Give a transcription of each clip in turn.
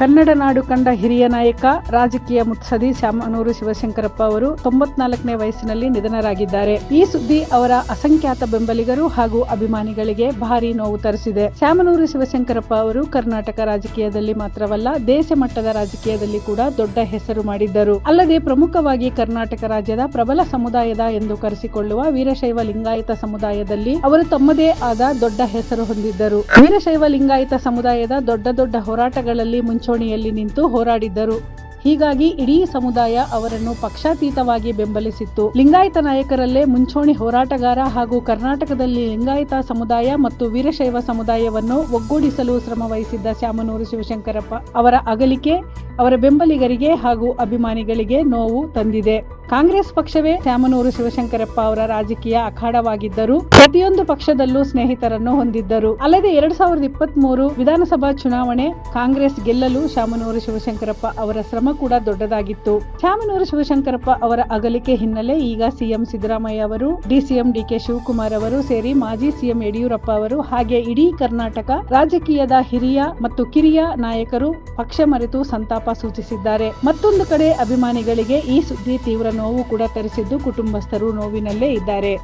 ಕನ್ನಡ ನಾಡು ಕಂಡ ಹಿರಿಯ ನಾಯಕ, ರಾಜಕೀಯ ಮುತ್ಸದಿ ಶಾಮನೂರು ಶಿವಶಂಕರಪ್ಪ ಅವರು 94ನೇ ವಯಸ್ಸಿನಲ್ಲಿ ನಿಧನರಾಗಿದ್ದಾರೆ. ಈ ಸುದ್ದಿ ಅವರ ಅಸಂಖ್ಯಾತ ಬೆಂಬಲಿಗರು ಹಾಗೂ ಅಭಿಮಾನಿಗಳಿಗೆ ಭಾರಿ ನೋವು ತರಿಸಿದೆ. ಶಾಮನೂರು ಶಿವಶಂಕರಪ್ಪ ಅವರು ಕರ್ನಾಟಕ ರಾಜಕೀಯದಲ್ಲಿ ಮಾತ್ರವಲ್ಲ, ದೇಶ ಮಟ್ಟದ ರಾಜಕೀಯದಲ್ಲಿ ಕೂಡ ದೊಡ್ಡ ಹೆಸರು ಮಾಡಿದ್ದರು. ಅಲ್ಲದೆ ಪ್ರಮುಖವಾಗಿ ಕರ್ನಾಟಕ ರಾಜ್ಯದ ಪ್ರಬಲ ಸಮುದಾಯದ ಎಂದು ಕರೆಸಿಕೊಳ್ಳುವ ವೀರಶೈವ ಲಿಂಗಾಯತ ಸಮುದಾಯದಲ್ಲಿ ಅವರು ತಮ್ಮದೇ ಆದ ದೊಡ್ಡ ಹೆಸರು ಹೊಂದಿದ್ದರು. ವೀರಶೈವ ಲಿಂಗಾಯತ ಸಮುದಾಯದ ದೊಡ್ಡ ಹೋರಾಟಗಳಲ್ಲಿ ಮುಂಚೂಣಿಯಲ್ಲಿ ನಿಂತು ಹೋರಾಡಿದ್ದರು. ಹೀಗಾಗಿ ಇಡೀ ಸಮುದಾಯ ಅವರನ್ನು ಪಕ್ಷಾತೀತವಾಗಿ ಬೆಂಬಲಿಸಿತ್ತು. ಲಿಂಗಾಯತ ನಾಯಕರಲ್ಲೇ ಮುಂಚೂಣಿ ಹೋರಾಟಗಾರ ಹಾಗೂ ಕರ್ನಾಟಕದಲ್ಲಿ ಲಿಂಗಾಯತ ಸಮುದಾಯ ಮತ್ತು ವೀರಶೈವ ಸಮುದಾಯವನ್ನು ಒಗ್ಗೂಡಿಸಲು ಶ್ರಮವಹಿಸಿದ್ದ ಶಾಮನೂರು ಶಿವಶಂಕರಪ್ಪ ಅವರ ಅಗಲಿಕೆ ಅವರ ಬೆಂಬಲಿಗರಿಗೆ ಹಾಗೂ ಅಭಿಮಾನಿಗಳಿಗೆ ನೋವು ತಂದಿದೆ. ಕಾಂಗ್ರೆಸ್ ಪಕ್ಷವೇ ಶಾಮನೂರು ಶಿವಶಂಕರಪ್ಪ ಅವರ ರಾಜಕೀಯ ಅಖಾಡವಾಗಿದ್ದರು. ಪ್ರತಿಯೊಂದು ಪಕ್ಷದಲ್ಲೂ ಸ್ನೇಹಿತರನ್ನು ಹೊಂದಿದ್ದರು. ಅಲ್ಲದೆ 2023 ವಿಧಾನಸಭಾ ಚುನಾವಣೆ ಕಾಂಗ್ರೆಸ್ ಗೆಲ್ಲಲು ಶಾಮನೂರು ಶಿವಶಂಕರಪ್ಪ ಅವರ ಶ್ರಮ ಕೂಡ ದೊಡ್ಡದಾಗಿತ್ತು. ಶಾಮನೂರು ಶಿವಶಂಕರಪ್ಪ ಅವರ ಅಗಲಿಕೆ ಹಿನ್ನೆಲೆ ಈಗ ಸಿಎಂ ಸಿದ್ದರಾಮಯ್ಯ ಅವರು, ಡಿಸಿಎಂ ಡಿಕೆ ಶಿವಕುಮಾರ್ ಅವರು ಸೇರಿ ಮಾಜಿ ಸಿಎಂ ಯಡಿಯೂರಪ್ಪ ಅವರು ಹಾಗೆ ಇಡೀ ಕರ್ನಾಟಕ ರಾಜಕೀಯದ ಹಿರಿಯ ಮತ್ತು ಕಿರಿಯ ನಾಯಕರು ಪಕ್ಷ ಮರೆತು ಸಂತಾಪ ಸೂಚಿಸಿದ್ದಾರೆ. ಮತ್ತೊಂದು ಕಡೆ ಅಭಿಮಾನಿಗಳಿಗೆ ಈ ಸುದ್ದಿ ತೀವ್ರ ನೋವು ಕೂಡ ತರಿಸಿದ್ದು, ಕುಟುಂಬಸ್ಥರು ನೋವಿನಲ್ಲೇ ಇದ್ದಾರೆ.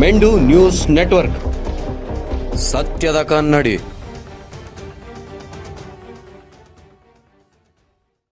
ಮೆಂಡು ನ್ಯೂಸ್ ನೆಟ್ವರ್ಕ್, ಸತ್ಯದ ಕನ್ನಡಿ.